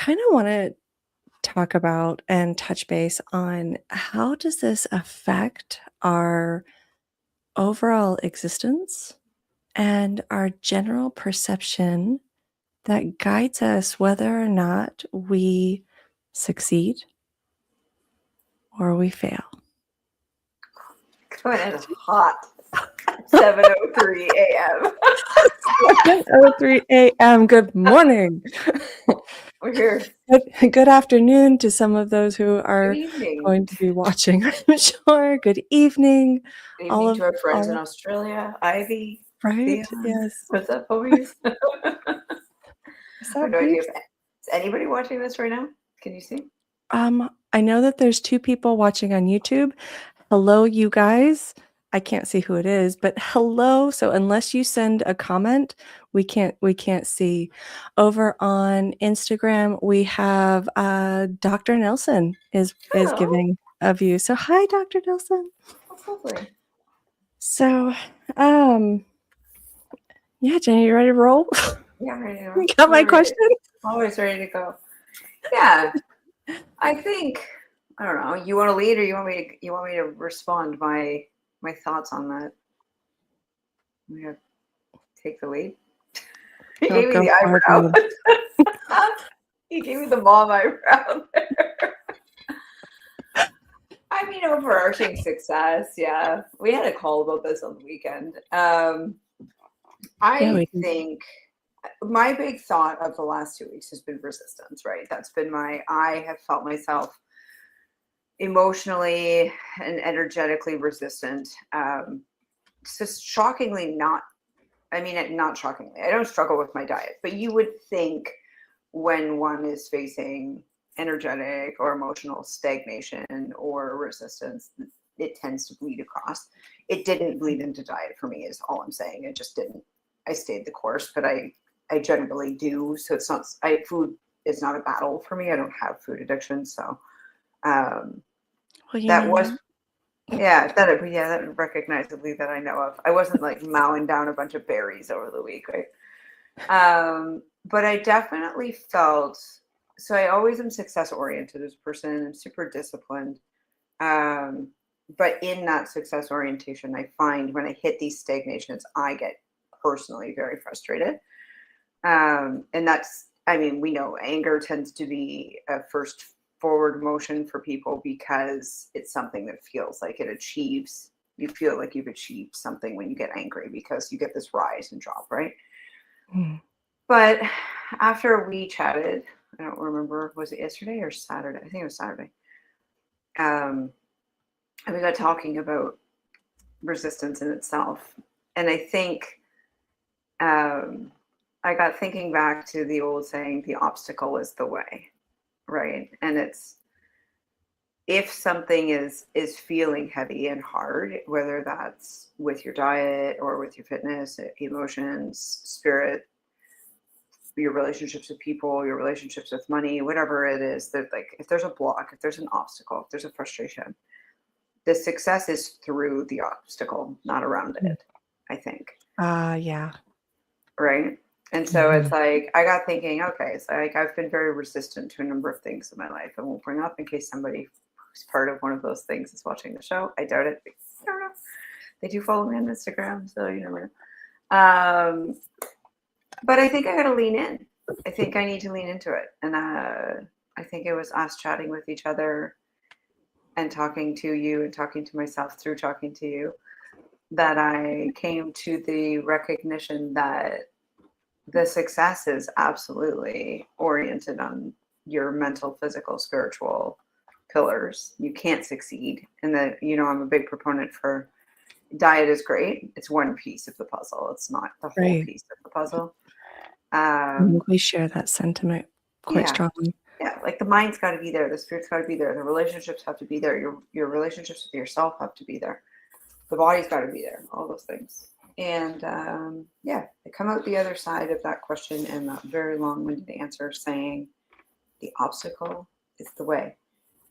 kind of want to talk about and touch base on how does this affect our overall existence and our general perception that guides us whether or not we succeed or we fail. Going in hot. 7:03 a.m. 7:03 a.m. Good morning. We're here. Good afternoon to some of those who Good are evening. going to be watching, I'm sure. Good evening. Good evening to our friends in Australia. Ivy. Right? Theon. Yes. What's up, homies? What's I have up, no idea. peeps? Is anybody watching this right now? Can you see? I know that there's 2 people watching on YouTube. Hello, you guys. I can't see who it is, but hello. So unless you send a comment, we can't see. Over on Instagram, we have Dr. Nelson is Hello. giving a view. So hi, Dr. Nelson. That's lovely. So, yeah, Jenny, you ready to roll? Yeah, I'm ready to You got my question? Always ready to go. Yeah. I think I don't know. You want to lead, or you want me to respond my thoughts on that? I'm gonna take the lead. He gave me the eyebrow. He gave me the mom eyebrow there. I mean, overarching success. Yeah, we had a call about this on the weekend. I think my big thought of the last 2 weeks has been resistance, right? That's been I have felt myself emotionally and energetically resistant. Just shockingly not shockingly. I don't struggle with my diet, but you would think when one is facing energetic or emotional stagnation or resistance, it tends to bleed across. It didn't bleed into diet for me, is all I'm saying. It just didn't. I stayed the course, but I generally do. So it's not, food is not a battle for me. I don't have food addiction. So that recognizably that I know of. I wasn't like mowing down a bunch of berries over the week, right? But I definitely felt, so I always am success oriented as a person. I'm super disciplined. But in that success orientation, I find when I hit these stagnations, I get personally very frustrated. And that's, we know anger tends to be a first forward motion for people because it's something that feels like you feel like you've achieved something when you get angry because you get this rise and drop, right? Mm. But after we chatted, I don't remember, was it yesterday or Saturday? I think it was Saturday. We got talking about resistance in itself. And I think I got thinking back to the old saying, the obstacle is the way, right? And it's, if something is feeling heavy and hard, whether that's with your diet or with your fitness, emotions, spirit, your relationships with people, your relationships with money, whatever it is, that like, if there's a block, if there's an obstacle, if there's a frustration, the success is through the obstacle, not around it, I think. Yeah. Right. And so it's like, I got thinking, okay, it's like I've been very resistant to a number of things in my life. I won't bring up in case somebody who's part of one of those things is watching the show. I doubt it. I don't know. They do follow me on Instagram, so you never know. But I think I got to lean in. I think I need to lean into it. And I think it was us chatting with each other and talking to you and talking to myself through talking to you that I came to the recognition that the success is absolutely oriented on your mental, physical, spiritual pillars. You can't succeed. And that, I'm a big proponent for diet is great. It's one piece of the puzzle. It's not the whole piece of the puzzle. We share that sentiment quite strongly. Yeah, like the mind's got to be there. The spirit's got to be there. The relationships have to be there. Your relationships with yourself have to be there. The body's got to be there. All those things. And I come out the other side of that question and that very long-winded answer saying the obstacle is the way.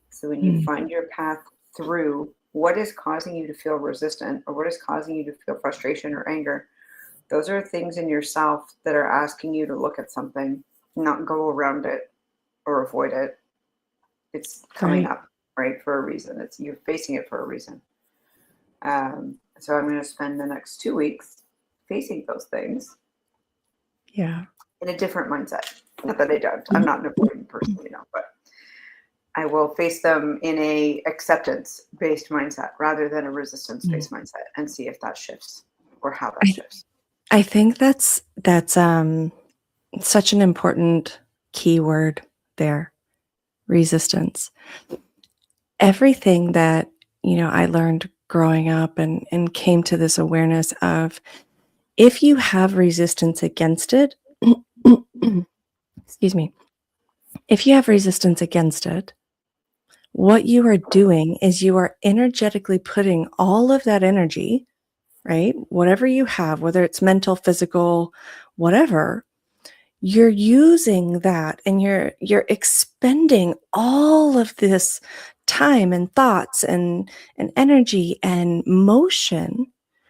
So when you find your path through what is causing you to feel resistant or what is causing you to feel frustration or anger, those are things in yourself that are asking you to look at something, not go around it or avoid it. It's coming Right. up, right, for a reason. It's you're facing it for a reason. So I'm going to spend the next 2 weeks facing those things Yeah. in a different mindset. Not that I don't. I'm not an avoidant person, but I will face them in a acceptance based mindset rather than a resistance Mm. based mindset, and see if that shifts or how that I shifts. I think that's such an important keyword there, resistance. Everything that, I learned growing up and came to this awareness of, if you have resistance against it, excuse me, if you have resistance against it, what you are doing is you are energetically putting all of that energy, right? Whatever you have, whether it's mental, physical, whatever, you're using that and you're expending all of this time and thoughts and energy and motion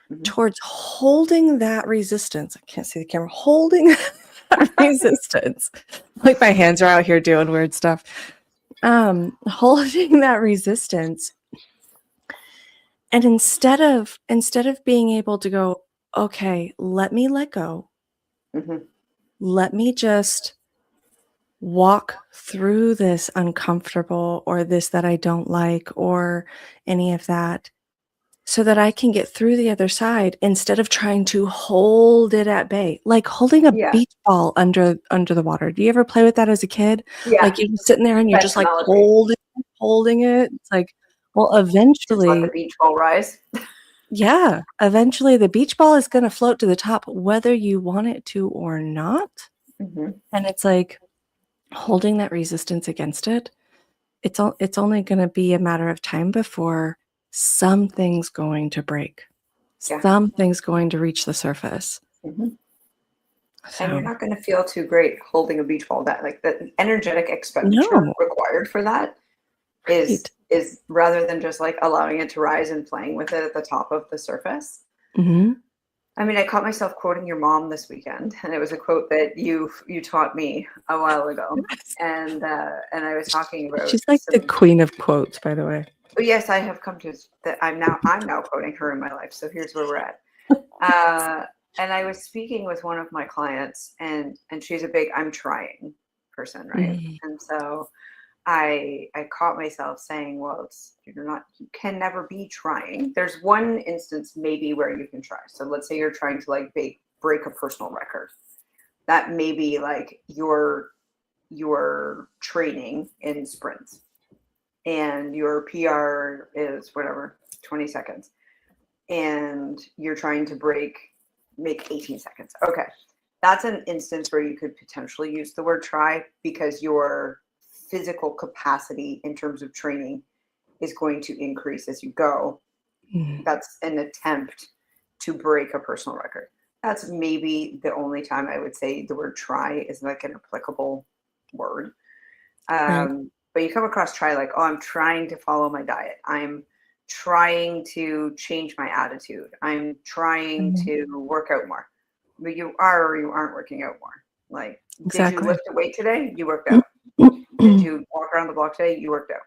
Mm-hmm. towards holding that resistance. I can't see the camera. Holding that resistance. Like my hands are out here doing weird stuff. Holding that resistance. And instead of being able to go, okay, let me let go. Mm-hmm. Let me just walk through this uncomfortable or this that I don't like or any of that so that I can get through the other side instead of trying to hold it at bay, like holding a Yeah. beach ball under the water. Do you ever play with that as a kid? Yeah. Like you're just sitting there and you're Best just like analogy. holding it. It's like, well, Just let the eventually, beach ball rise. yeah, eventually the beach ball is going to float to the top whether you want it to or not. Mm-hmm. And it's like holding that resistance against it. It's only going to be a matter of time before something's going to break. Yeah. Something's going to reach the surface. Mm-hmm. And you're So, not going to feel too great holding a beach ball. That like the energetic expenditure no, required for that right. is rather than just like allowing it to rise and playing with it at the top of the surface. Mhm. I mean, I caught myself quoting your mom this weekend, and it was a quote that you taught me a while ago, and I was talking about She's like the some. queen of quotes, by the way. Oh, yes, I have come to that. I'm now quoting her in my life. So here's where we're at. Uh, and I was speaking with one of my clients, and she's a big I'm trying person, right? Mhm. And so I caught myself saying, well, you can never be trying. There's one instance maybe where you can try. So let's say you're trying to like break a personal record. That may be like your training in sprints and your PR is whatever, 20 seconds. And you're trying to make 18 seconds. Okay. That's an instance where you could potentially use the word try because your physical capacity in terms of training is going to increase as you go. Mhm. That's an attempt to break a personal record. That's maybe the only time I would say the word try is like an applicable word. Right. But you come across try like, oh, I'm trying to follow my diet. I'm trying to change my attitude. I'm trying Mhm. to work out more. But you are or you aren't working out more. Like, did you Exactly. lift a weight today? You worked out. Did you walk around the block today? You worked out.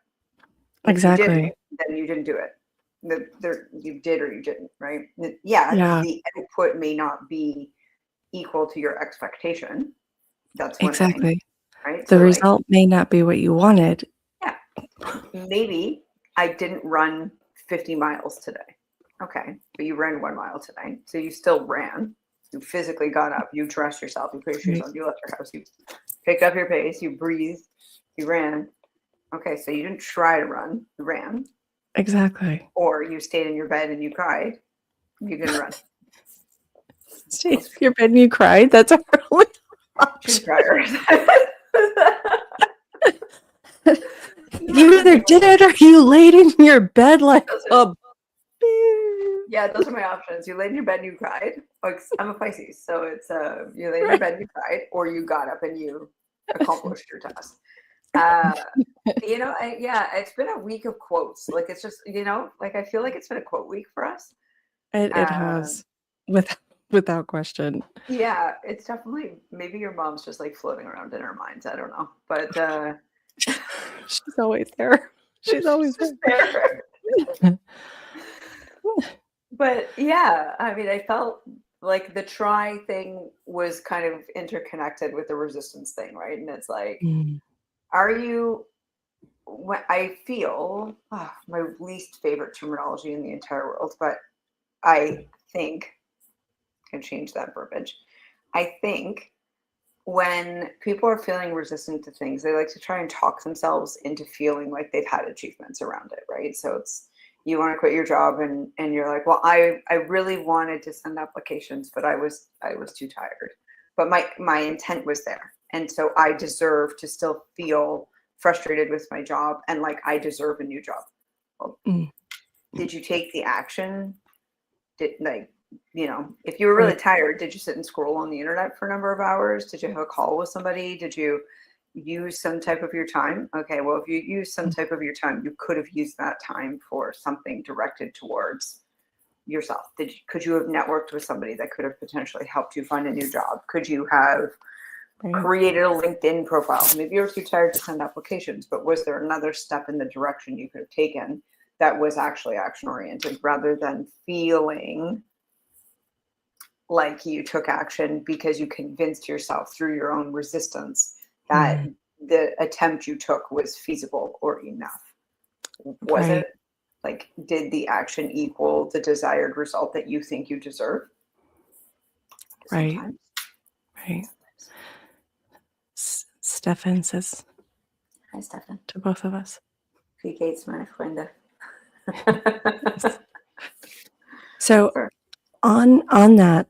If you didn't, Exactly. then you didn't do it. You did or you didn't, right? Yeah, Yeah, the output may not be equal to your expectation. That's one thing, exactly. right? The So, like, result may not be what you wanted. yeah, maybe I didn't run 50 miles today. Okay, but you ran 1 mile today. So you still ran. You physically got up. You dressed yourself. You put your shoes Right. on. You left your house. You picked up your pace. You breathed. You ran. Okay, so you didn't try to run. You ran. Exactly. Or you stayed in your bed and you cried. You didn't run. Stayed in your bed and you cried? That's a really Two option. criers. You either did it or you laid in your bed like Those are, a bear. yeah, those are my options. You laid in your bed and you cried. Like, I'm a Pisces, so it's you laid in your Right. bed and you cried, or you got up and you accomplished your task. Uh, yeah, it's been a week of quotes. Like it's just, like I feel like it's been a quote week for us. It Uh, has. With without question. Yeah, it's definitely maybe your mom's just like floating around in our minds. I don't know, but She's always there. She's she's always just there. there. But yeah, I mean, I felt like the try thing was kind of interconnected with the resistance thing, right? And it's like, Mm, are you? When I feel my least favorite terminology in the entire world, but I think can change that verbiage. I think when people are feeling resistant to things, they like to try and talk themselves into feeling like they've had achievements around it, right? So it's you want to quit your job and you're like, well, I really wanted to send applications, but I was too tired. But my intent was there. And so I deserve to still feel frustrated with my job and like I deserve a new job. Well, mm, did you take the action? Did like if you were really right. tired, did you sit and scroll on the internet for a number of hours? Did you have a call with somebody? Did you use some type of your time? Okay, well, if you use some Mm, type of your time, you could have used that time for something directed towards yourself. Could you have networked with somebody that could have potentially helped you find a new job? Could you have right. created a LinkedIn profile? Maybe you were too tired to send applications, but was there another step in the direction you could have taken that was actually action oriented rather than feeling like you took action because you convinced yourself through your own resistance that Mm, the attempt you took was feasible or enough? Was right. it? Like, did the action equal the desired result that you think you deserve? Right. Sometimes. Right. Stefan says Hi, Stefan. to both of us. Wie geht's, meine Freunde? Yes. So Sure. on that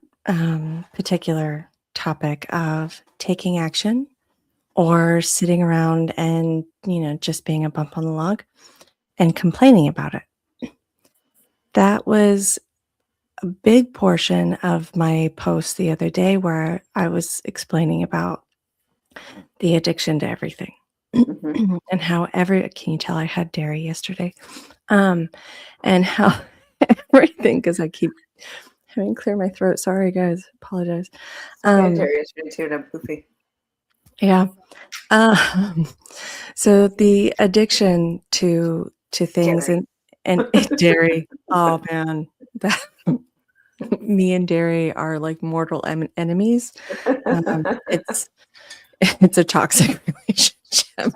particular topic of taking action or sitting around and just being a bump on the log and complaining about it, that was a big portion of my post the other day where I was explaining about the addiction to everything. Hmm. And how can you tell I had dairy yesterday? Um, and how everything, because I keep having to clear my throat. Sorry, guys. Apologize. We had Um, dairy yesterday too, and I'm poofy. yeah. Um, so the addiction to things Dairy. and dairy. Oh man, that me and dairy are like mortal enemies. It's it's a toxic relationship.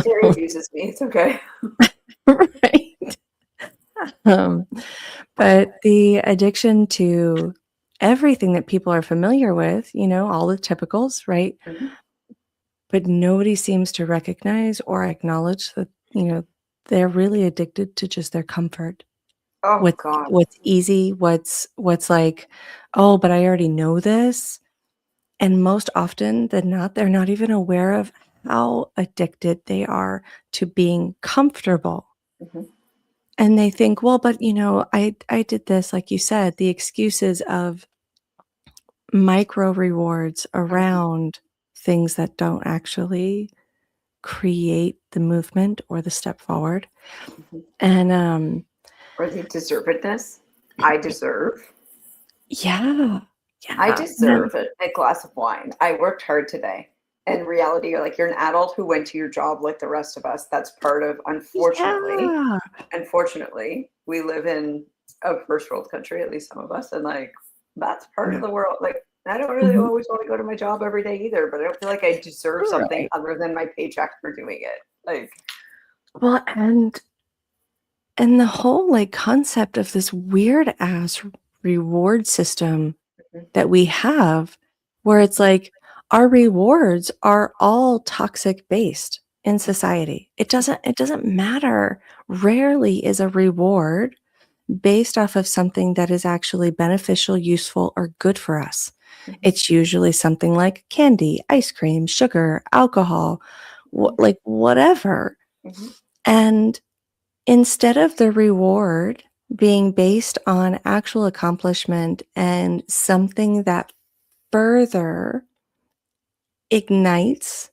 Dairy abuses me. It's okay. Right. Um, but the addiction to everything that people are familiar with, all the typicals, right? Mhm. But nobody seems to recognize or acknowledge that, they're really addicted to just their comfort. Oh What's God. what's easy, what's like, "Oh, but I already know this." And most often than not, they're not even aware of how addicted they are to being comfortable. Hmm. And they think, "Well, but, I did this," like you said, the excuses of micro rewards Hmm. around things that don't actually create the movement or the step forward. Hmm. And, Or the deservedness. I deserve. yeah, I yeah, deserve a glass of wine. I worked hard today. In reality, you're like you're an adult who went to your job like the rest of us. That's part of, yeah, unfortunately, we live in a first world country, at least some of us, and like that's part of yeah, the world. Like I don't really mhm, always want to go to my job every day either, but I don't feel like I deserve something right. other than my paycheck for doing it. Like, Well, and the whole, like, concept of this weird ass reward system mhm, that we have where it's like our rewards are all toxic based in society. It doesn't matter. Rarely is a reward based off of something that is actually beneficial, useful, or good for us. mhm, It's usually something like candy, ice cream, sugar, alcohol, mhm, like whatever. mhm, And instead of the reward being based on actual accomplishment and something that further ignites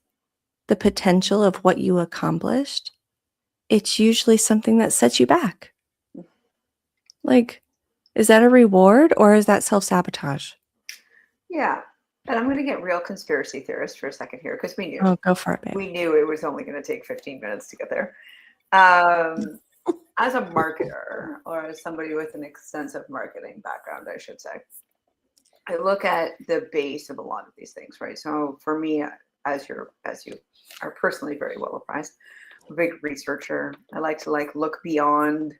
the potential of what you accomplished, it's usually something that sets you back. Like, Is that a reward or is that self-sabotage? Yeah. And I'm going to get real conspiracy theorist for a second here because Oh, go for it, babe. we knew it was only going to take 15 minutes to get there. Um, as a marketer or as somebody with an extensive marketing background, I should say, I look at the base of a lot of these things, right? So for me, as you are personally very well apprised, I'm a big researcher. I like to look beyond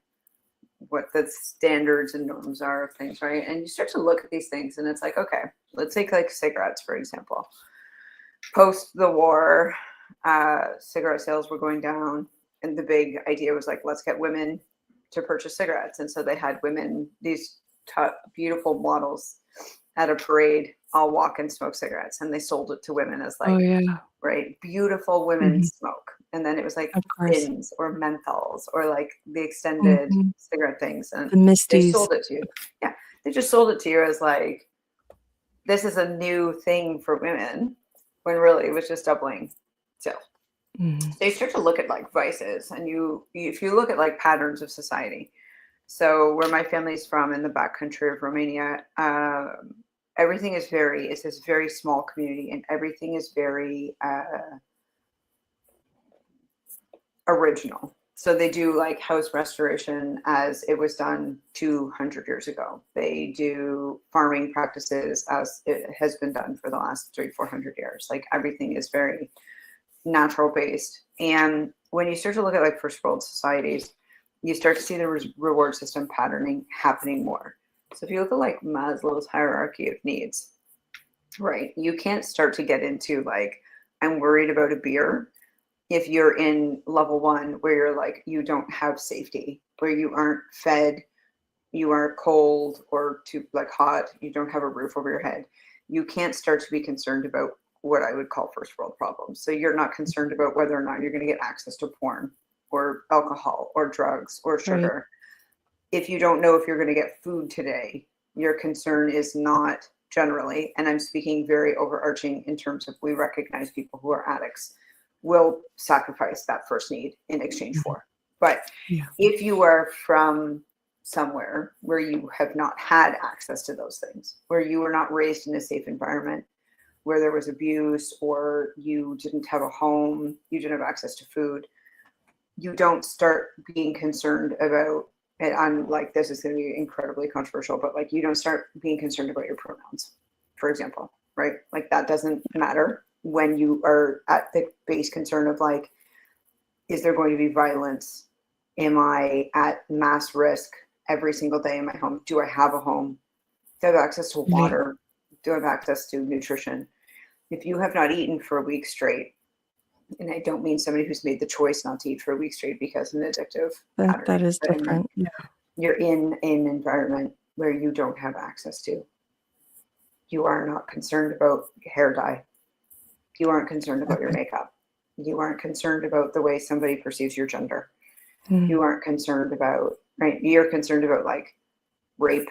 what the standards and norms are of things, right? And you start to look at these things and it's like, okay, let's take like cigarettes, for example. Post the war, cigarette sales were going down. And the big idea was like, let's get women to purchase cigarettes. And so they had women, these beautiful models at a parade, all walk and smoke cigarettes. And they sold it to women as Oh, like, yeah. right, beautiful women Mhm. smoke. And then it was like Of course. thins or menthols or like the extended Mhm. cigarette things. And The they Misties. sold it to you. Yeah. They just sold it to you as like, this is a new thing for women when really it was just doubling sales. Mhm. So you start to look at like vices and if you look at like patterns of society. So where my family's from in the backcountry of Romania, everything is it's this very small community and everything is very original. So they do like house restoration as it was done 200 years ago. They do farming practices as it has been done for the last 400 years. Like everything is very natural based. And when you start to look at like first world societies, you start to see the reward system patterning happening more. So if you look at like Maslow's hierarchy of needs, right, you can't start to get into like, I'm worried about a beer if you're in level one where you're like, you don't have safety, where you aren't fed, you aren't cold or too like hot, you don't have a roof over your head. You can't start to be concerned about what I would call first world problems. So you're not concerned about whether or not you're going to get access to porn or alcohol or drugs or Right. sugar. If you don't know if you're going to get food today, your concern is not generally, and I'm speaking very overarching in terms of we recognize people who are addicts will sacrifice that first need in exchange Mhm. for. But Yeah. if you are from somewhere where you have not had access to those things, where you were not raised in a safe environment, where there was abuse, or you didn't have a home, you didn't have access to food, you don't start being concerned about, and I'm like, this is going to be incredibly controversial, but like, you don't start being concerned about your pronouns, for example, right? Like, that doesn't matter when you are at the base concern of like, is there going to be violence? Am I at mass risk every single day in my home? Do I have a home? Do I have access to Right. water? Do I have access to nutrition? If you have not eaten for a week straight, and I don't mean somebody who's made the choice not to eat for a week straight because of an addictive That pattern, is but I mean, different. Yeah. you're in an environment where you don't have access to. You are not concerned about hair dye. You aren't concerned about your Exactly. makeup. You aren't concerned about the way somebody perceives your gender. Mm. You aren't concerned about, right? You're concerned about like rape,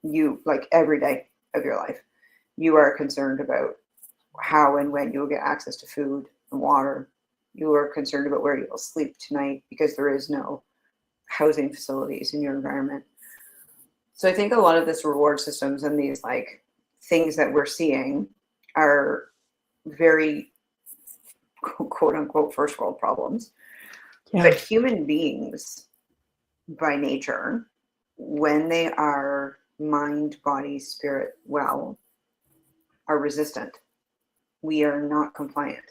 you like every day of your life. You are concerned about how and when you will get access to food and water. You are concerned about where you will sleep tonight because there is no housing facilities in your environment. So I think a lot of this reward systems and these like things that we're seeing are very quote unquote first world problems. Yeah. But human beings by nature, when they are mind, body, spirit well, are resistant. We are not compliant.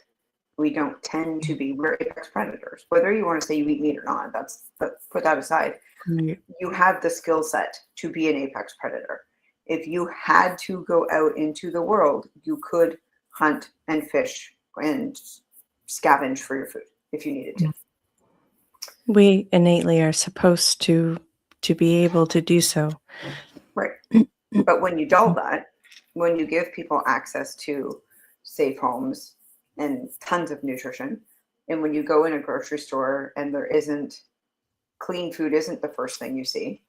We don't tend to be, we're apex predators. Whether you want to say you eat meat or not, but put that aside. Right. You have the skill set to be an apex predator. If you had to go out into the world, you could hunt and fish and scavenge for your food if you needed to. Mm. We innately are supposed to be able to do so. Right. But when you dull that, when you give people access to safe homes and tons of nutrition, and when you go in a grocery store and there isn't clean food isn't the first thing you see,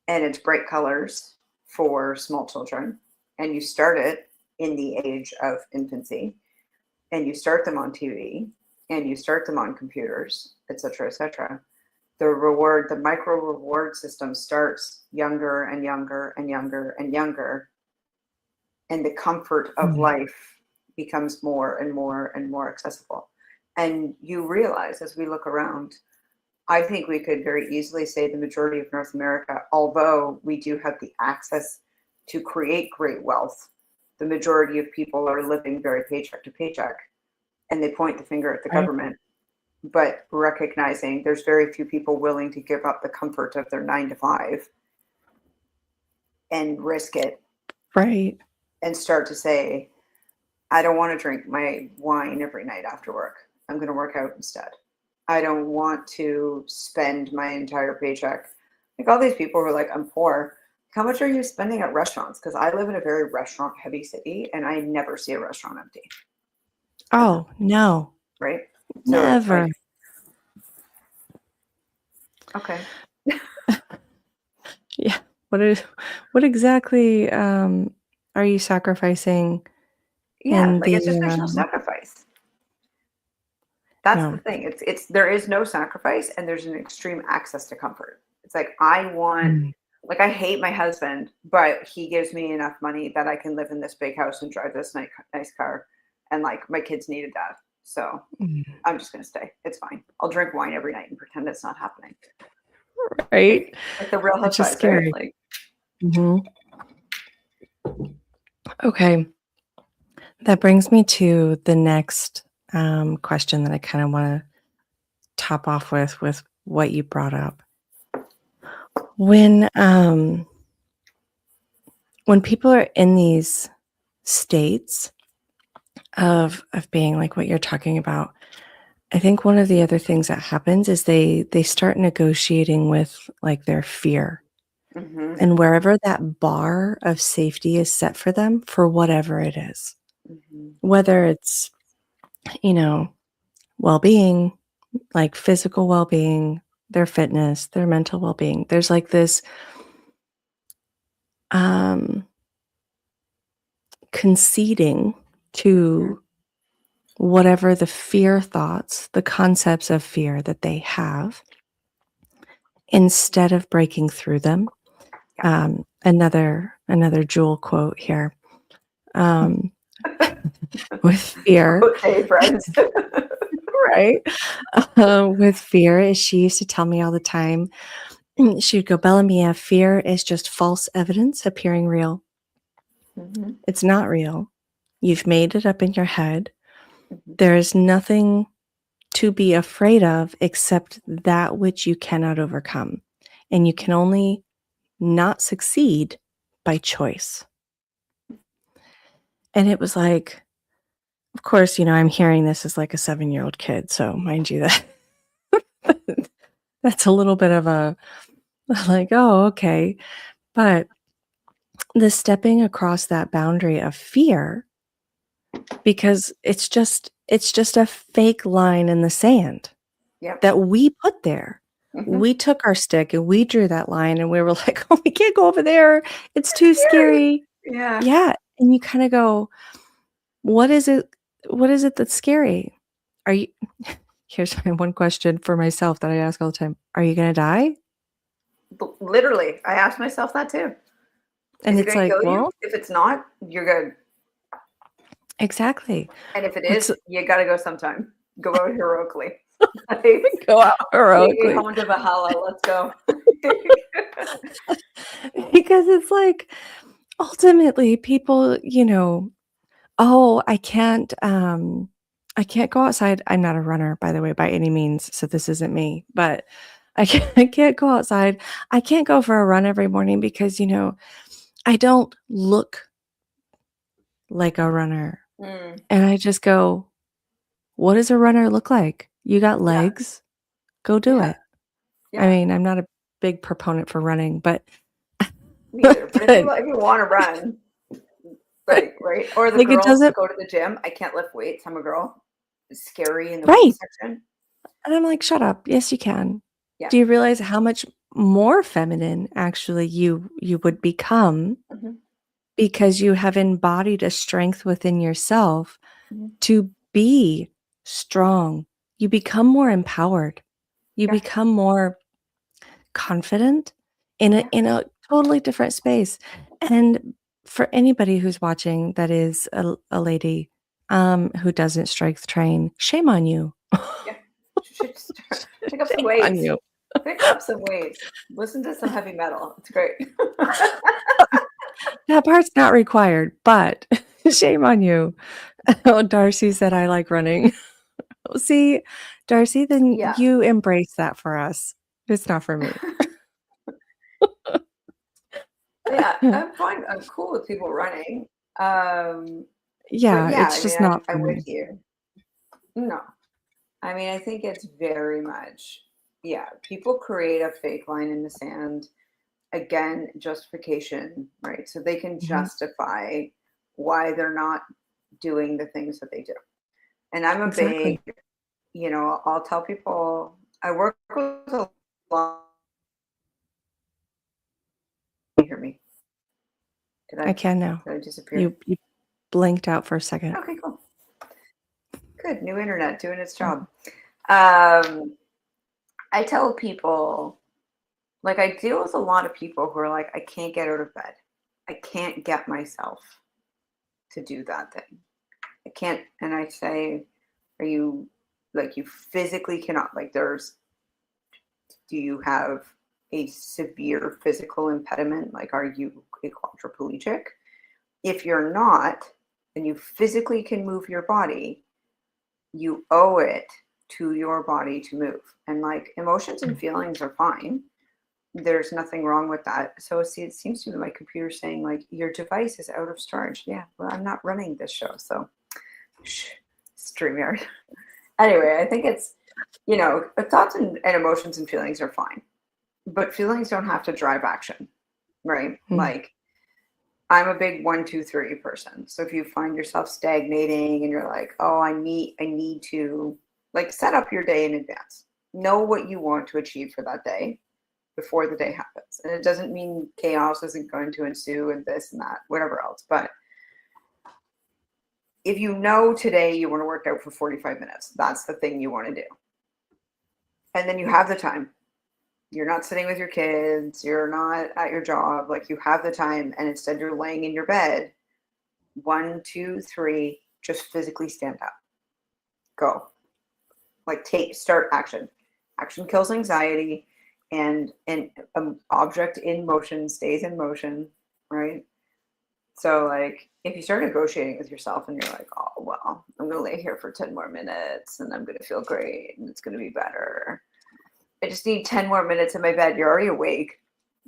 and it's bright colors for small children, and you start it in the age of infancy, and you start them on TV, and you start them on computers, et cetera, the micro reward system starts younger and younger and younger and younger, and the comfort of Mm. life becomes more and more and more accessible. And you realize as we look around, I think we could very easily say the majority of North America, although we do have the access to create great wealth, the majority of people are living very paycheck to paycheck, and they point the finger at the Right. government, but recognizing there's very few people willing to give up the comfort of their 9 to 5 and risk it Right. and start to say, I don't want to drink my wine every night after work. I'm going to work out instead. I don't want to spend my entire paycheck. Like all these people who are like, I'm poor. How much are you spending at restaurants? Because I live in a very restaurant heavy city and I never see a restaurant empty. Oh, no. Right. So it's Never. like, okay. Yeah. What exactly are you sacrificing Yeah. in Like the it's just, there's no sacrifice. That's the no. thing. It's there is no sacrifice and there's an extreme access to comfort. It's like I want Mm. like I hate my husband, but he gives me enough money that I can live in this big house and drive this nice car. And like my kids need a dad. So Mm. I'm just gonna stay. It's fine. I'll drink wine every night and pretend it's not happening. Right? Like the Real Which is Housewives, right? scary. Like Hmm. Okay. That brings me to the next question that I kind of want to top off with what you brought up. When people are in these states of being like what you're talking about, I think one of the other things that happens is they start negotiating with like their fear. mm-hmm, And wherever that bar of safety is set for them for whatever it is, mm-hmm, whether it's, you know, well-being, like physical well-being, their fitness, their mental well-being. There's like this um conceding mm-hmm. to whatever the fear thoughts, the concepts of fear that they have, instead of breaking through them. Another Jewel quote here. Um, with fear, Okay, friends. right? With fear, as she used to tell me all the time, she'd go, Bellamia, fear is just false evidence appearing real. Mm-hmm, It's not real. You've made it up in your head. mm-hmm. There is nothing to be afraid of except that which you cannot overcome. And you can only not succeed by choice. And it was like, of course, I'm hearing this as like a 7-year-old kid. So mind you that that's a little bit of a like, oh, okay. But the stepping across that boundary of fear, because it's just a fake line in the sand Yep. that we put there. Mm-hmm. We took our stick and we drew that line and we were like, oh, we can't go over there. It's too Scary. scary. Yeah. Yeah. And you kind of go, what is it? What is it that's scary? Are you, here's my one question for myself that I ask all the time. Are you going to die? Literally, I asked myself that too. And Is it it's going to like, kill you? well, If it's not, you're good. exactly. And if it What's is, you got to go sometime. Go out heroically. Like, go out take me heroically? home to Valhalla. Let's go. Because it's like ultimately people, oh, I can't go outside. I'm not a runner, by the way, by any means, so this isn't me, but I can't go outside. I can't go for a run every morning because, I don't look like a runner. Mm, And I just go, what does a runner look like? You got yeah, legs, go do yeah, it. I yeah. mean, I'm not a big proponent for running, but Neither. But but if you want to run, right, like right, or the like it girls doesn't go to the gym. I can't lift weights. I'm a girl. It's scary in the weight right. section. And I'm like, shut up. Yes, you can. Yeah. Do you realize how much more feminine actually you would become Mm-hmm, because you have embodied a strength within yourself mm-hmm. to be strong? You become more empowered. You Yeah. become more. confident in a Yeah. totally different space. And for anybody who's watching that is a lady who doesn't strength train, shame on you. Yeah. You should start, pick up some Shame on weights. you. Pick up some weights. Listen to some heavy metal. It's great. That part's not required, but shame on you. Oh, Darcy said I like running. See, Darcy, then Yeah. you embrace that for us. It's not for me. Yeah. I'm fine. I'm cool with people running. But Yeah, yeah, I it's mean, just not for I'm with me. you. No. I mean, I think it's very much, yeah, people create a fake line in the sand. Again, justification, right? So they can Mhm. justify why they're not doing the things that they do. And I'm a big, Exactly. I'll tell people I work with a lot. Can you hear me? Did I I, can now. did I disappear? You blinked out for a second. Okay, cool. Good. New internet doing its Mm. job. Um, I tell people, like, I deal with a lot of people who are like, I can't get out of bed. I can't get myself to do that thing. I can't. And I say, are you, like, you physically cannot, like, do you have a severe physical impediment? Like, are you a quadriplegic? If you're not, and you physically can move your body, you owe it to your body to move. And like, emotions and feelings are fine. There's nothing wrong with that. So see, it seems to me my computer saying like your device is out of storage. Yeah, well, I'm not running this show, so StreamYard. Anyway, I think it's thoughts and emotions and feelings are fine, but feelings don't have to drive action, right? Mm. Like I'm a big 1, 2, 3 person. So if you find yourself stagnating and you're like, oh, I need to like set up your day in advance. Know what you want to achieve for that day before the day happens. And it doesn't mean chaos isn't going to ensue and this and that, whatever else. But if you know today you want to work out for 45 minutes, that's the thing you want to do. And then you have the time. You're not sitting with your kids, you're not at your job, like you have the time, and instead you're laying in your bed. 1, 2, 3, just physically stand up. Go. Like start action. Action kills anxiety, and an object in motion stays in motion, right? So like if you start negotiating with yourself and you're like, oh well, I'm gonna lay here for 10 more minutes and I'm gonna feel great and it's gonna be better. I just need 10 more minutes in my bed. You're already awake.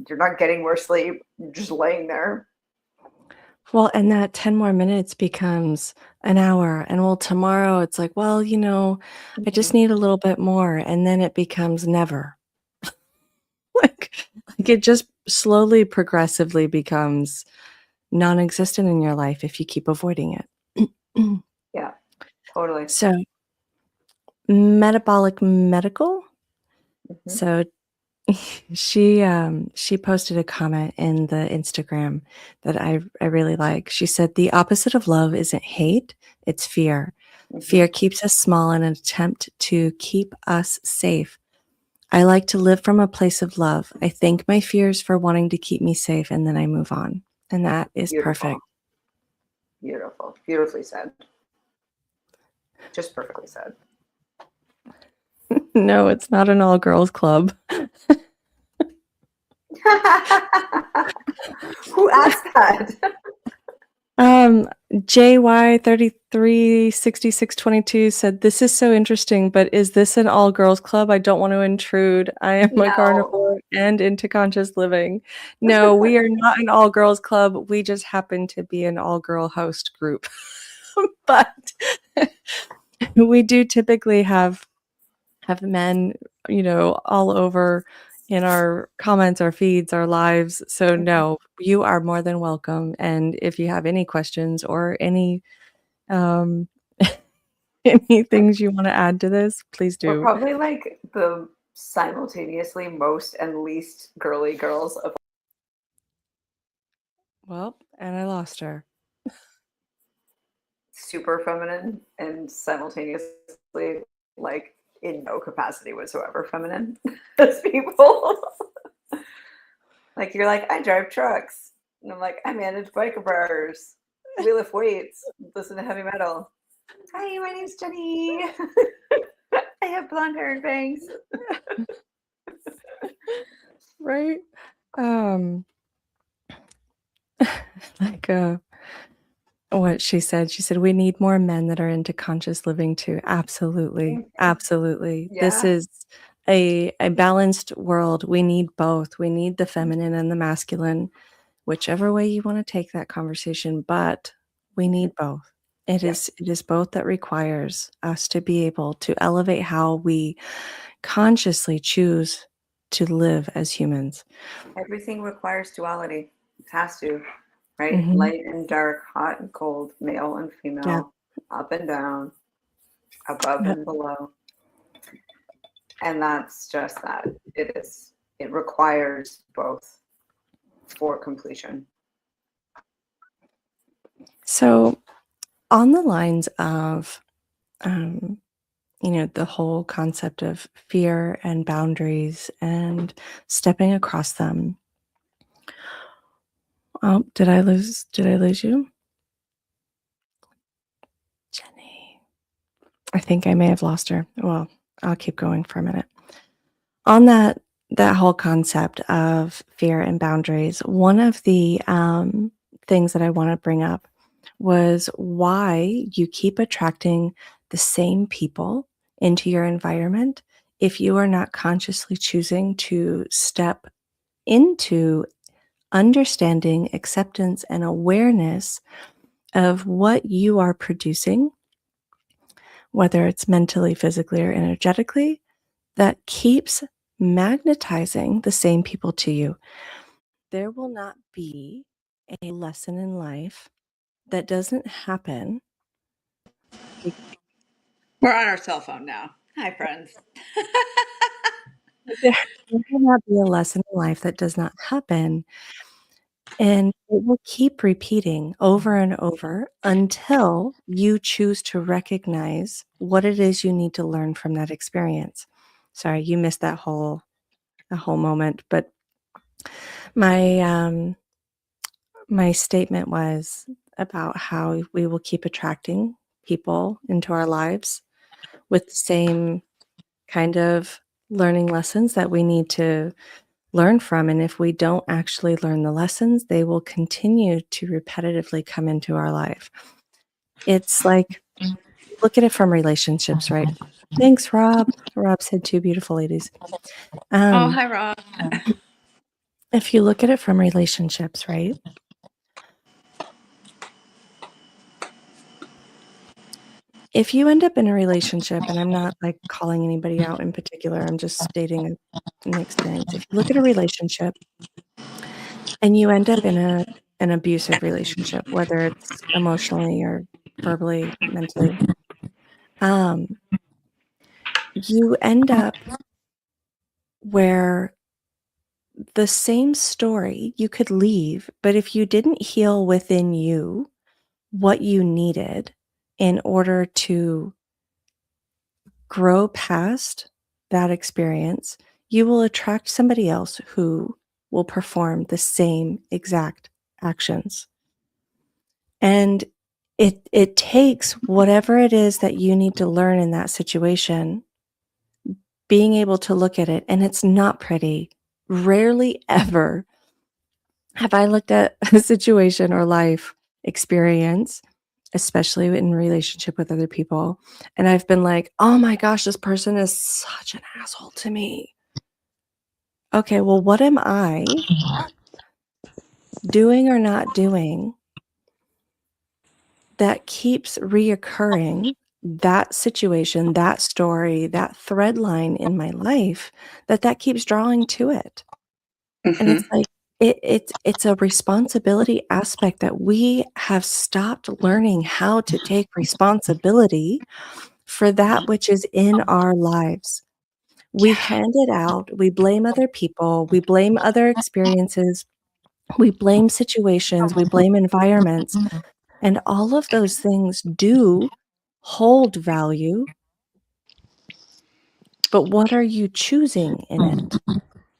You're not getting more sleep. You're just laying there. Well, and that 10 more minutes becomes an hour. And well, tomorrow it's like, well, I just Mhm. need a little bit more. And then it becomes never. Like it just slowly, progressively becomes non-existent in your life if you keep avoiding it. Yeah, totally. So, metabolic medical. Hmm. So she posted a comment in the Instagram that I really like. She said the opposite of love isn't hate, it's fear. Hmm. Fear keeps us small in an attempt to keep us safe. I like to live from a place of love. I thank my fears for wanting to keep me safe and then I move on. And that is perfect. Beautiful. Beautiful. Beautifully said. Just perfectly said. No, it's not an all girls club. Who asked that? Um, JY336622 said, this is so interesting, but is this an all girls club? I don't want to intrude. I am a No. carnivore and into conscious living. No, we are not an all girls club. We just happen to be an all girl host group. But we do typically have men, all over in our comments, our feeds, our lives. So Mhm. no, you are more than welcome. And if you have any questions or any um any things you want to add to this, please We're do. probably like the simultaneously most and least girly girls of Well, and I lost her. super feminine and simultaneously like in no capacity whatsoever feminine as people. Like you're like, I drive trucks. And I'm like, I manage biker bars. We lift weights, listen to heavy metal. Hi, my name's Jenny. I have blonde hair and bangs. Right? Um, like what she said, we need more men that are into conscious living too. Absolutely. Absolutely. This Yeah, is a balanced world. We need both. We need the feminine and the masculine, whichever way you want to take that conversation, but we need both. yeah. It is both that requires us to be able to elevate how we consciously choose to live as humans. Everything requires duality. It has to, right? Mhm. Light and dark, hot and cold, male and Yeah. female, up and down, above Yep. and below. And that's just that. It requires both for completion. So, on the lines of, um, the whole concept of fear and boundaries and stepping across them. Oh, did I lose you? Jenny. I think I may have lost her. Well, I'll keep going for a minute. On that whole concept of fear and boundaries, one of the things that I want to bring up was why you keep attracting the same people into your environment if you are not consciously choosing to step into understanding, acceptance, and awareness of what you are producing, whether it's mentally, physically, or energetically, that keeps magnetizing the same people to you. There will not be a lesson in life that doesn't happen. We're on our cell phone now. Hi, friends. There will not be a lesson in life that does not happen. And it will keep repeating over and over until you choose to recognize what it is you need to learn from that experience. Sorry, you missed that whole moment, but my my statement was about how we will keep attracting people into our lives with the same kind of learning lessons that we need to learn from. And if we don't actually learn the lessons, they will continue to repetitively come into our life. It's like, look at it from relationships, right? Thanks, Rob. Rob said two beautiful ladies. Oh, Um, hi, Rob. if you look at it from relationships, right? If you end up in a relationship, and I'm not like calling anybody out in particular, I'm just stating an experience. If you look at a relationship and you end up in an abusive relationship, whether it's emotionally or verbally, mentally, um, you end up where the same story you could leave, but if you didn't heal within you what you needed in order to grow past that experience, you will attract somebody else who will perform the same exact actions. And it takes whatever it is that you need to learn in that situation, being able to look at it, and it's not pretty. Rarely ever have I looked at a situation or life experience, especially in relationship with other people, and I've been like, "Oh my gosh, this person is such an asshole to me." Okay, well, what am I doing or not doing that keeps reoccurring that situation, that story, that thread line in my life that keeps drawing to it? And it's Mm-hmm. like it's a responsibility aspect that we have stopped learning how to take responsibility for that which is in our lives. We Yeah. hand it out, we blame other people, we blame other experiences, we blame situations, we blame environments, and all of those things do hold value, but what are you choosing in it?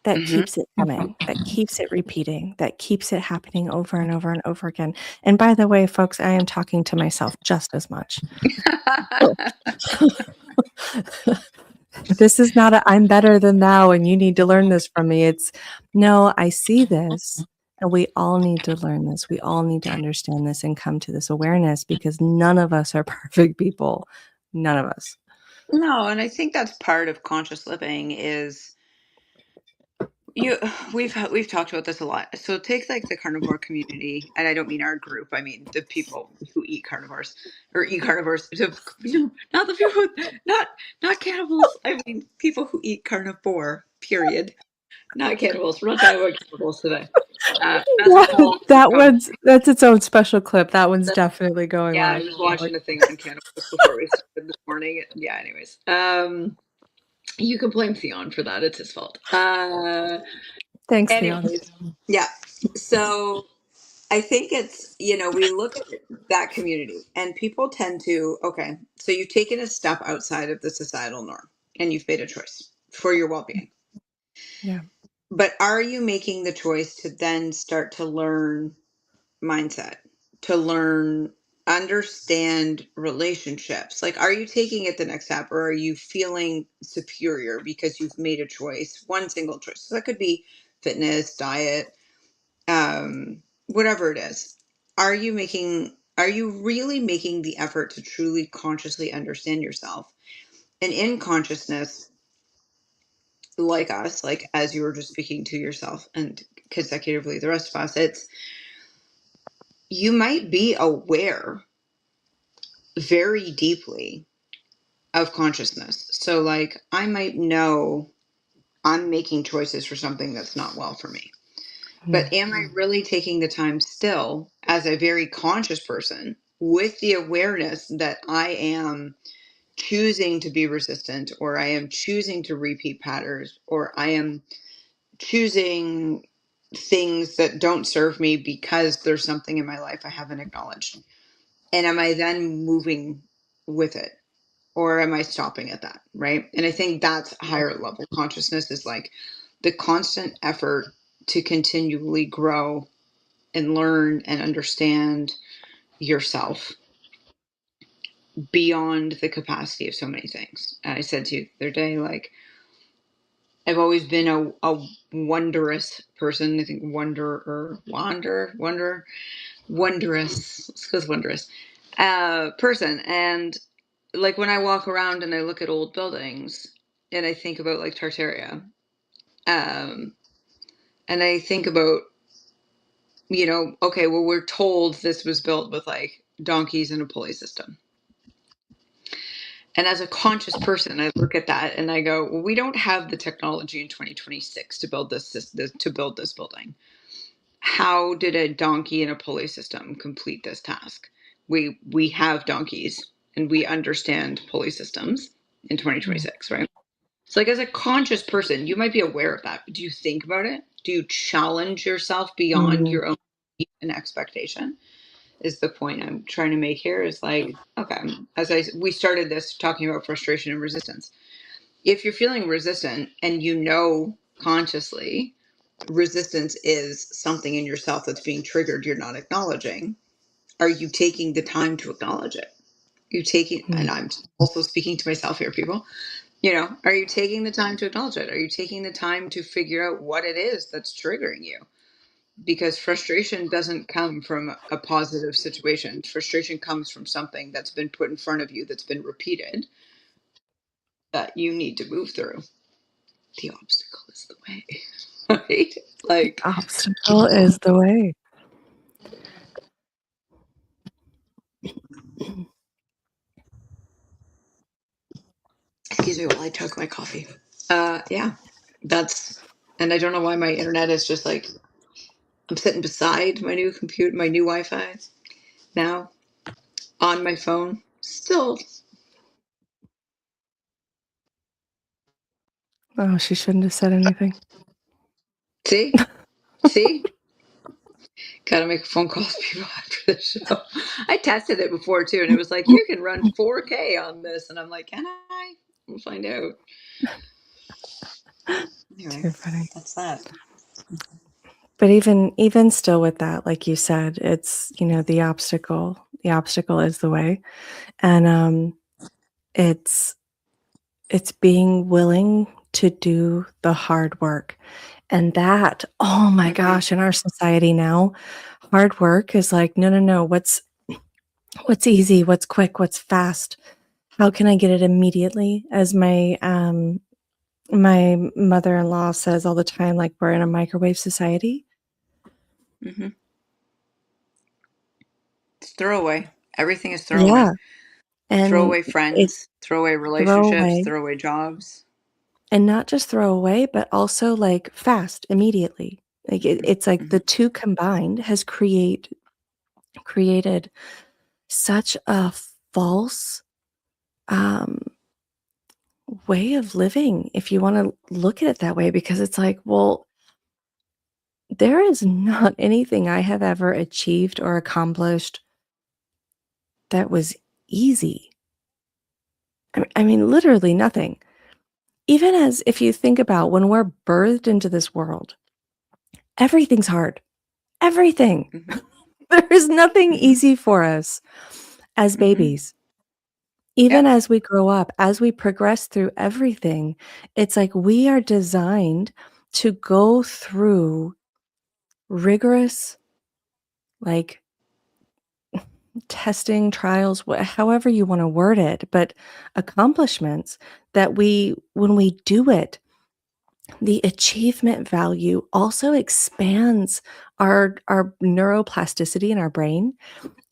that Hmm. keeps it coming, that keeps it repeating, that keeps it happening over and over and over again. And by the way, folks, I am talking to myself just as much. This is not a I'm better than thou and you need to learn this from me. It's no, I see this and we all need to learn this. We all need to understand this and come to this awareness because none of us are perfect people. None of us. No, and I think that's part of conscious living is you we've talked about this a lot. So take like the carnivore community, and I don't mean our group. I mean the people who eat carnivores or eat carnivores. So, not the people, not cannibals. I mean people who eat carnivore. Period. Not cannibals. We're not talking about cannibals today. That's a whole That conversation. one's that's its own special clip. That one's definitely going Yeah, I live was public. watching a thing on cannabis before we started this morning. Yeah, anyways. You can blame Theon for that. It's his fault. Thanks, Theon. Anyways, yeah. So I think it's, we look at that community and people tend to, okay, so you've taken a step outside of the societal norm and you've made a choice for your well-being. Yeah. But are you making the choice to then start to learn mindset, to learn, understand relationships? Like, are you taking it the next step or are you feeling superior because you've made a choice, one single choice? So that could be fitness, diet, whatever it is. Are you really making the effort to truly consciously understand yourself? And in consciousness, like us, like as you were just speaking to yourself and consecutively the rest of us, it's you might be aware very deeply of consciousness. So, like, I might know I'm making choices for something that's not well for me. But am I really taking the time still as a very conscious person with the awareness that I am choosing to be resistant or I am choosing to repeat patterns or I am choosing things that don't serve me because there's something in my life I haven't acknowledged? And am I then moving with it? Or am I stopping at that? Right. And I think that's higher level consciousness is like the constant effort to continually grow and learn and understand yourself beyond the capacity of so many things. And I said to you the other day, like, I've always been a wondrous person. I think wondrous, because wondrous, person. And like when I walk around and I look at old buildings and I think about like Tartaria, um, and I think about, okay, well, we're told this was built with like donkeys and a pulley system. And as a conscious person, I look at that and I go, well, we don't have the technology in 2026 to build this building. How did a donkey and a pulley system complete this task? We have donkeys and we understand pulley systems in 2026, right? So like as a conscious person, you might be aware of that. But do you think about it? Do you challenge yourself beyond Mhm. your own belief and expectation? Is the point I'm trying to make here is like, okay, we started this talking about frustration and resistance. If you're feeling resistant and consciously resistance is something in yourself that's being triggered you're not acknowledging, are you taking the time to acknowledge it? You taking, and I'm also speaking to myself here, people, are you taking the time to acknowledge it? Are you taking the time to figure out what it is that's triggering you? Because frustration doesn't come from a positive situation. Frustration comes from something that's been put in front of you, that's been repeated, that you need to move through. The obstacle is the way. Right? Like, Obstacle is the way. excuse me while I chug my coffee. Yeah, that's, and I don't know why my internet is just like, I'm sitting beside my new computer, my new Wi-Fi now on my phone. Still, Oh, she shouldn't have said anything. see, gotta make a phone call to people after the show. I tested it before too, and it was like you can run 4K on this, and I'm like, can I? We'll find out. Anyway, Too funny. that's that. But even still with that, like you said, it's, the obstacle is the way. And it's it's being willing to do the hard work. And that, oh my Mm-hmm. gosh, in our society now, hard work is like, no, no, no, what's easy, what's quick, what's fast? How can I get it immediately? As my mother-in-law says all the time, like, we're in a microwave society. Mm-hmm. It's throwaway. Everything is throwaway. Yeah. And Throwaway it's friends, throwaway relationships, throwaway, throwaway jobs. and not just throw away, but also like fast, immediately. Like it's like Mm-hmm. the two combined has created such a false um, way of living, if you want to look at it that way, because it's like, well, there is not anything I have ever achieved or accomplished that was easy. I mean, literally nothing. Even as if you think about when we're birthed into this world, everything's hard. Everything. Mm-hmm. There is nothing Mm-hmm. easy for us as Mm-hmm. babies. Even Yep. as we grow up, as we progress through everything, it's like we are designed to go through rigorous, like, testing, trials, however you want to word it, but accomplishments that when we do it, the achievement value also expands our neuroplasticity in our brain.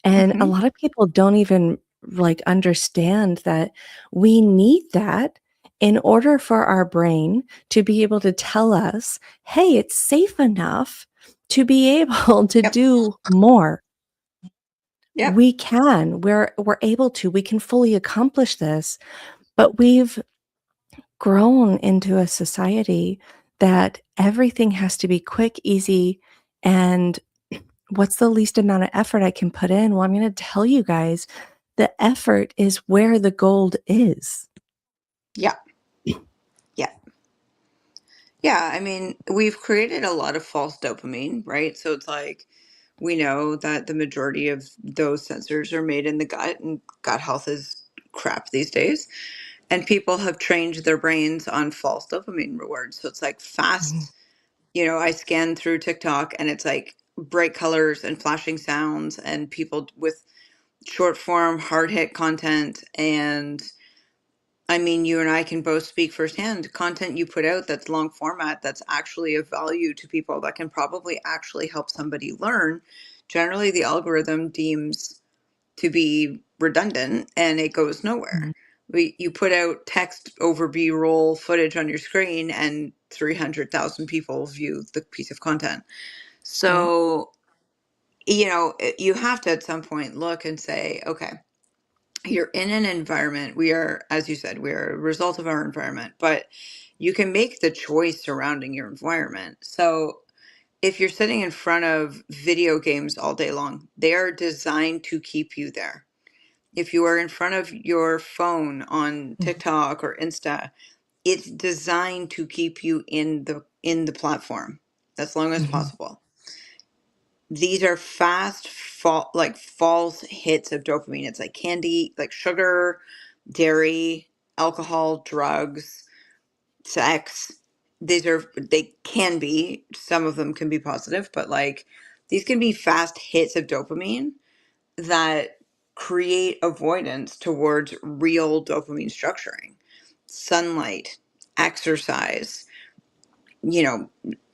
And a Mm-hmm. lot of people don't even like understand that we need that in order for our brain to be able to tell us, hey, it's safe enough to be able to Yep. do more. Yep. We can, we're able to, we can fully accomplish this, but we've grown into a society that everything has to be quick, easy, and what's the least amount of effort I can put in? Well, I'm going to tell you guys the effort is where the gold is. Yeah. Yeah. Yeah. I mean, we've created a lot of false dopamine, right? So it's like we know that the majority of those sensors are made in the gut, and gut health is crap these days. And people have trained their brains on false dopamine rewards. So it's like Mhm. fast, I scan through TikTok and it's like bright colors and flashing sounds and people with short form, hard hit content. And I mean, you and I can both speak firsthand. Content you put out that's long format, that's actually of value to people, that can probably actually help somebody learn. Generally, the algorithm deems to be redundant and it goes nowhere. You put out text over B-roll footage on your screen and 300,000 people view the piece of content. Yep. So, you have to at some point look and say, okay, you're in an environment. We are, as you said, we are a result of our environment, but you can make the choice surrounding your environment. So if you're sitting in front of video games all day long, they are designed to keep you there. If you are in front of your phone on Mhm. TikTok or Insta, it's designed to keep you in the platform as long as Mhm. possible. These are fast like false hits of dopamine. It's like candy, like sugar, dairy, alcohol, drugs, sex. They can be, some of them can be positive, but like these can be fast hits of dopamine that create avoidance towards real dopamine structuring. Sunlight, exercise, you know,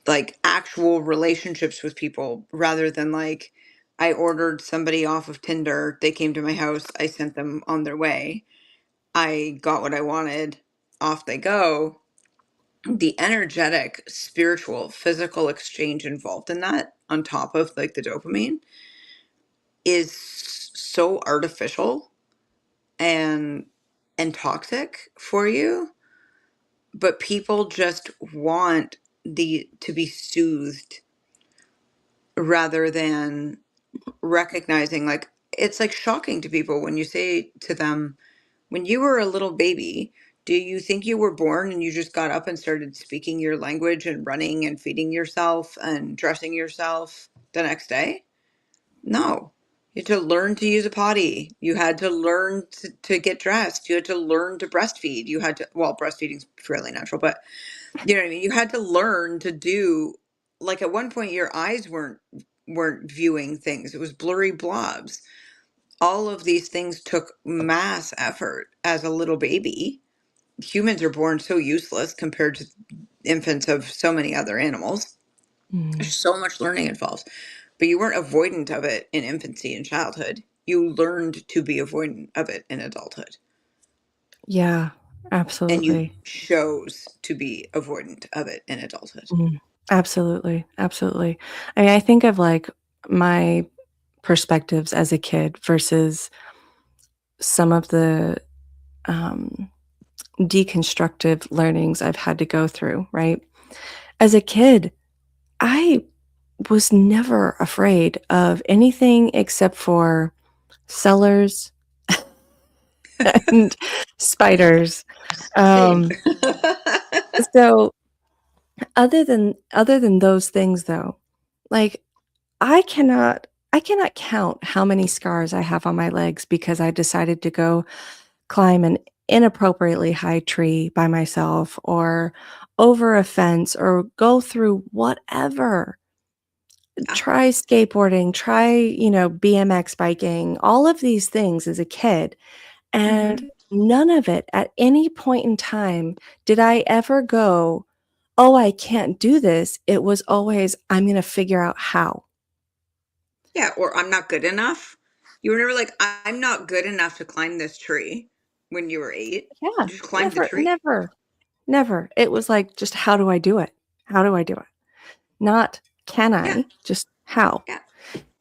like actual relationships with people rather than like I ordered somebody off of Tinder, they came to my house, I sent them on their way, I got what I wanted, off they go. The energetic, spiritual, physical exchange involved in that, on top of like the dopamine, is so artificial and toxic for you, but people just want the to be soothed rather than recognizing, like, it's like shocking to people when you say to them, when you were a little baby, Do you think you were born and you just got up and started speaking your language and running and feeding yourself and dressing yourself the next day? No. You had to learn to use a potty. You had to learn to get dressed. You had to learn to breastfeed. You had to, well, breastfeeding's fairly natural, but you know what I mean? You had to learn to do, like at one point your eyes weren't viewing things. It was blurry blobs. All of these things took mass effort as a little baby. Humans are born so useless compared to infants of so many other animals. Mm. There's so much learning involved. But you weren't avoidant of it in infancy and childhood. You learned to be avoidant of it in adulthood. Yeah, And you absolutely. chose to be avoidant of it in adulthood. Mm. Absolutely, absolutely. I mean, I think of, like, my perspectives as a kid versus some of the, um, deconstructive learnings I've had to go through, right? As a kid, I was never afraid of anything except for cellars and spiders. Same. Um, so other than those things though, like I cannot count how many scars I have on my legs because I decided to go climb an inappropriately high tree by myself or over a fence or go through whatever. Yeah. Try skateboarding, try, BMX biking, all of these things as a kid, and Hmm. none of it at any point in time did I ever go, "Oh, I can't do this." It was always, "I'm gonna figure out how." Yeah, or I'm not good enough. You were never like, I'm not good enough to climb this tree when you were 8. Yeah, You just climbed the never, tree. never, never. It was like, just how do I do it? How do I do it? Not can Yeah, I, just how. yeah,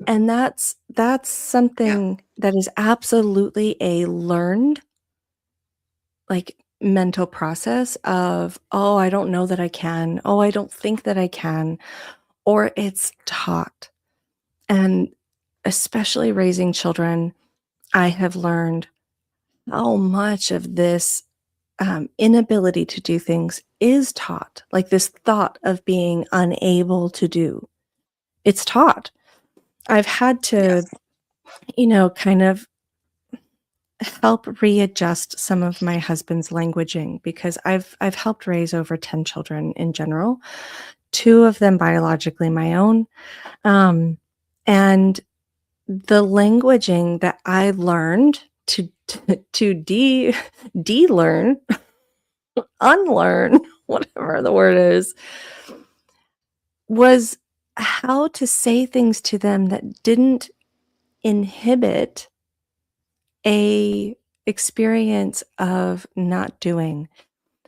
And that's yeah, something that is absolutely a learned, like, mental process of, "Oh, I don't know that I can. Oh, I don't think that I can," or it's taught. And especially raising children, I have learned how much of this, inability to do things is taught, like this thought of being unable to do. It's taught. I've had to, yes. kind of help readjust some of my husband's languaging because I've helped raise over 10 children in general, 2 of them biologically my own, um, and the languaging that I learned to de-learn, unlearn, whatever the word is, was how to say things to them that didn't inhibit a experience of not doing.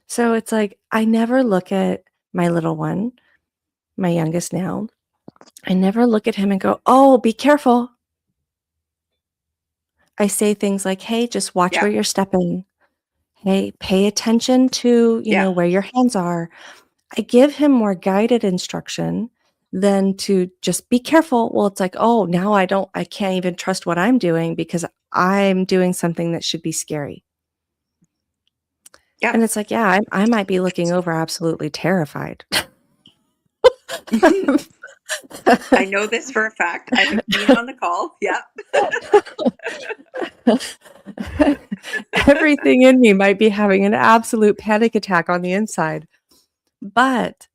So it's like, I never look at my little one, my youngest now, I never look at him and go, "Oh, be careful." I say things like, "Hey, just watch Yeah, where you're stepping. Hey, pay attention to, yeah, where your hands are." I give him more guided instruction than to just be careful. Well, it's like, "Oh, now I can't even trust what I'm doing because I'm doing something that should be scary." yeah. And it's like, yeah, I might be looking over absolutely terrified. I know this for a fact. I have been on the call. Yeah. Everything in me might be having an absolute panic attack on the inside, but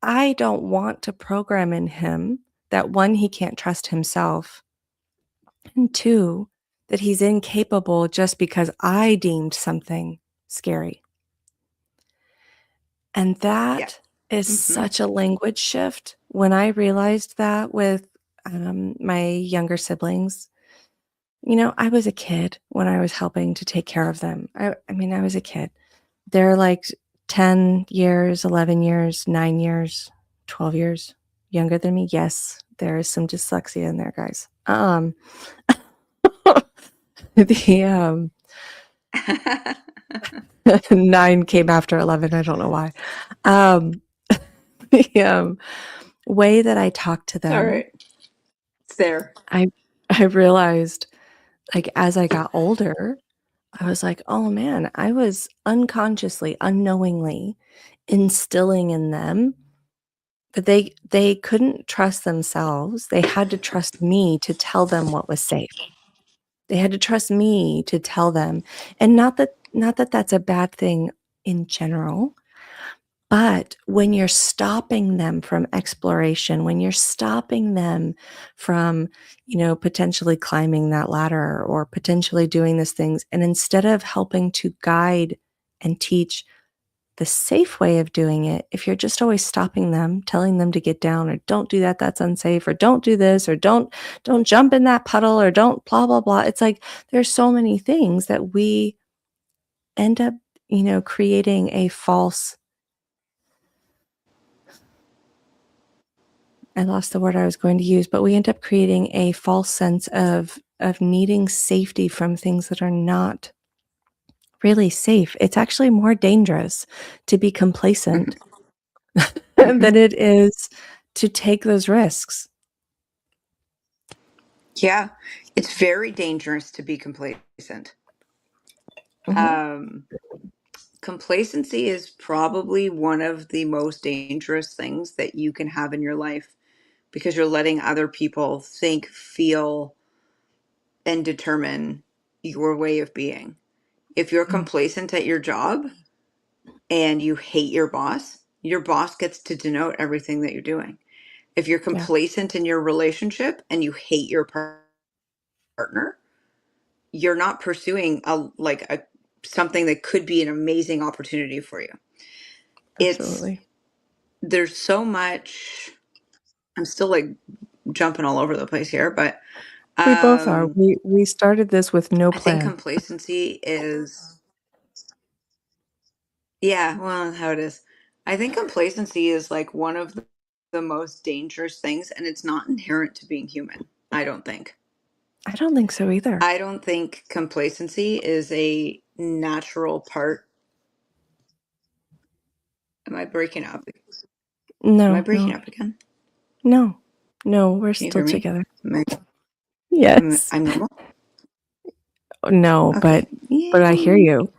I don't want to program in him that 1, he can't trust himself, and 2, that he's incapable just because I deemed something scary. And Yeah. that is Hmm. such a language shift. When I realized that with, my younger siblings, I was a kid when I was helping to take care of them. I mean, I was a kid. They're like 10 years, 11 years, 9 years, 12 years younger than me. Yes, there is some dyslexia in there, guys. The 9 came after 11. I don't know why. Um, the way that I talk to It's all them, right. It's there. I I realized, like, as I got older, I was like, oh man, I was unconsciously, unknowingly instilling in them that they couldn't trust themselves. They had to trust me to tell them what was safe. They had to trust me to tell them. And not that that's a bad thing in general, but when you're stopping them from exploration, when you're stopping them from, potentially climbing that ladder or potentially doing these things, and instead of helping to guide and teach the safe way of doing it, if you're just always stopping them, telling them to get down or don't do that, that's unsafe, or don't do this, or don't jump in that puddle, or don't blah blah blah. It's like there's so many things that we end up, creating a false, I lost the word I was going to use, but we end up creating a false sense of needing safety from things that are not really safe. It's actually more dangerous to be complacent than it is to take those risks. Yeah, it's very dangerous to be complacent. Mhm. Complacency is probably one of the most dangerous things that you can have in your life because you're letting other people think, feel, and determine your way of being. If you're Mm. complacent at your job and you hate your boss gets to denote everything that you're doing. If you're Yeah, complacent in your relationship and you hate your partner, you're not pursuing a something that could be an amazing opportunity for you. It's absolutely. there's so much. I'm still like jumping all over the place here, but We both are. um We started this with no I think plan. complacency is, yeah, well, how it is. I think complacency is like one of the most dangerous things, and it's not inherent to being human. I don't think. I don't think so either. I don't think complacency is a natural part. Am I breaking up? Am I No, breaking no, up again? no, no, we're Can you still hear me? together. Am I, Yes. I'm normal? No, Okay. but I hear Yay. you.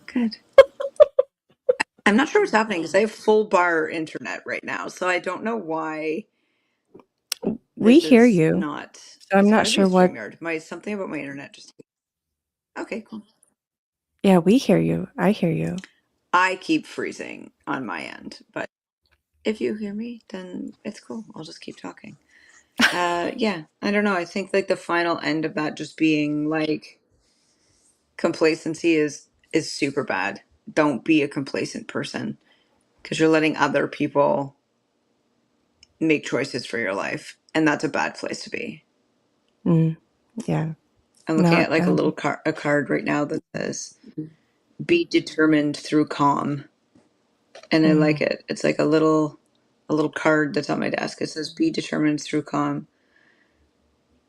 Good. I'm not sure what's happening because I have full bar internet right now, so I don't know why We this hear is you. not. So I'm It's got not to be a sure what. StreamYard. My something about my internet just. Okay, cool. Yeah, we hear you. I hear you. I keep freezing on my end, but if you hear me, then it's cool. I'll just keep talking. Yeah, I don't know. I think like the final end of that just being like complacency is super bad. Don't be a complacent person because you're letting other people make choices for your life, and that's a bad place to be. Mm, yeah, I'm looking not at like a little a card right now that says "Be determined through calm," and I like mm, it. It's like a little card that's on my desk. It says "Be determined through calm,"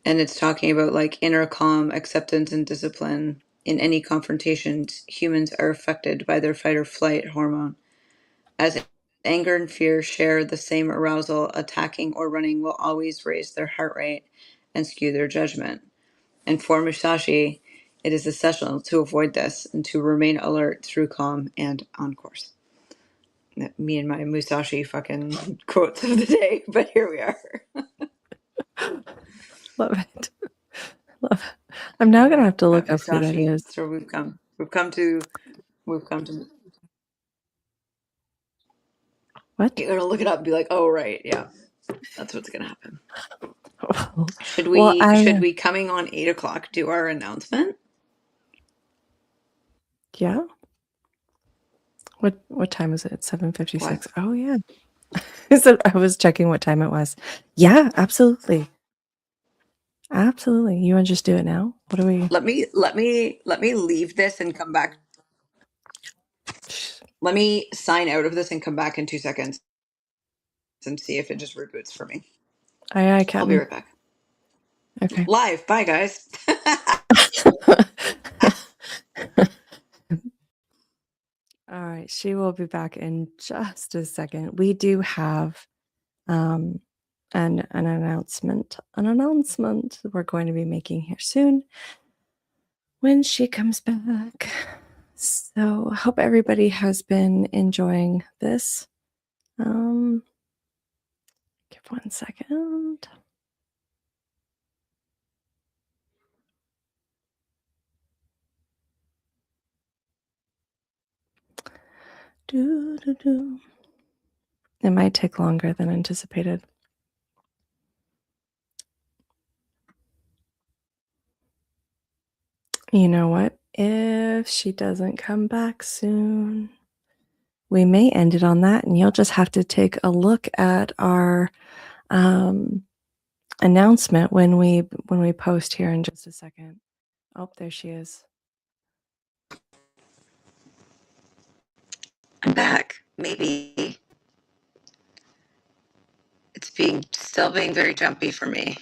and it's talking about like inner calm, acceptance, and discipline. In any confrontations, humans are affected by their fight or flight hormone. As anger and fear share the same arousal, attacking or running will always raise their heart rate and skew their judgment. And for Musashi, it is essential to avoid this and to remain alert through calm and on course. Me and my Musashi fucking quotes of the day, but here we are. love it. Love it. I'm now gonna have to Got look up who that Musashi. is. So we've come to What? you're gonna look it up and be like, oh right, yeah, that's what's gonna happen. Should Well, we should we coming on 8 o'clock do our announcement? yeah. What time is it? It's What? 7:56. Oh yeah. So I was checking what time it was. Yeah, absolutely. Absolutely. You want to just do it now? What do we? Let me leave this and come back. Let me sign out of this and come back in 2 seconds and see if it just reboots for me. Aye, aye, I'll be Captain. right back. Okay. Live. Bye, guys. All right, she will be back in just a second. We do have um an announcement we're going to be making here soon. when she comes back. So I hope everybody has been enjoying this. Give 1 second. It might take longer than anticipated. You know what? If she doesn't come back soon, we may end it on that, and you'll just have to take a look at our announcement when we post here in just a second. Oh, there she is. I'm back. Maybe it's still being very jumpy for me.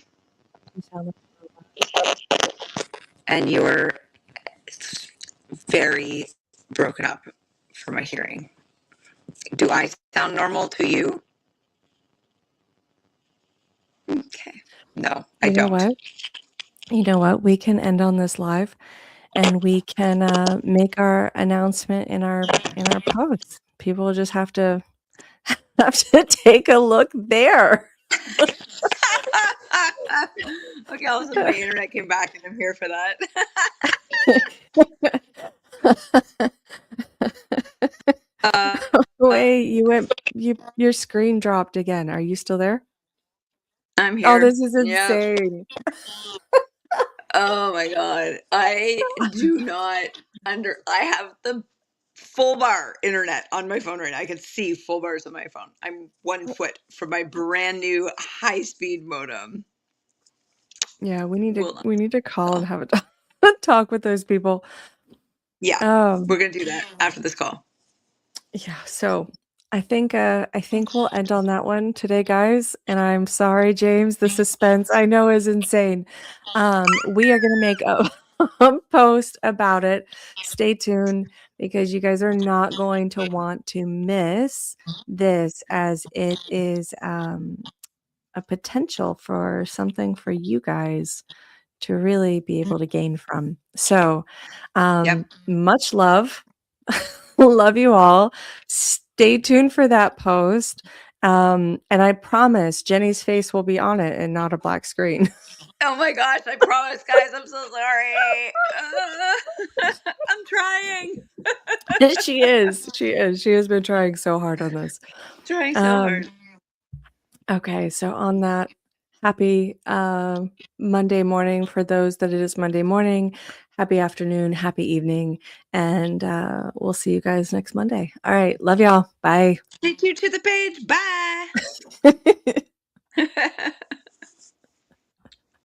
And you're very broken up for my hearing. Do I sound normal to you? Okay. No, I You know don't. what? You know what? We can end on this live, and we can make our announcement in our posts. People will just have to take a look there. Okay, all of a sudden my internet came back and I'm here for that. Wait, your screen dropped again. Are you still there? I'm here. Oh, this is Yep. insane. Oh my god. I do not I have the full bar internet on my phone right now. I can see full bars on my phone. I'm 1 foot from my brand new high speed modem. Yeah, we need Will not to call and call. have a talk with those people. Yeah, we're gonna do that after this call. Yeah, so I think we'll end on that one today, guys. And I'm sorry, James, the suspense I know is insane. We are gonna make a, a post about it. Stay tuned because you guys are not going to want to miss this, as it is a potential for something for you guys to really be able to gain from. So, Yep. much love. Love you all. Stay tuned for that post. And I promise Jenny's face will be on it and not a black screen. Oh my gosh, I promise, guys. I'm so sorry. I'm trying. She is. She is. She has been trying so hard on this. Trying so hard. Okay, so on that, happy Monday morning for those that it is Monday morning. Happy afternoon, happy evening, and we'll see you guys next Monday. All right, love y'all. Bye. Stay tuned to the page. Bye.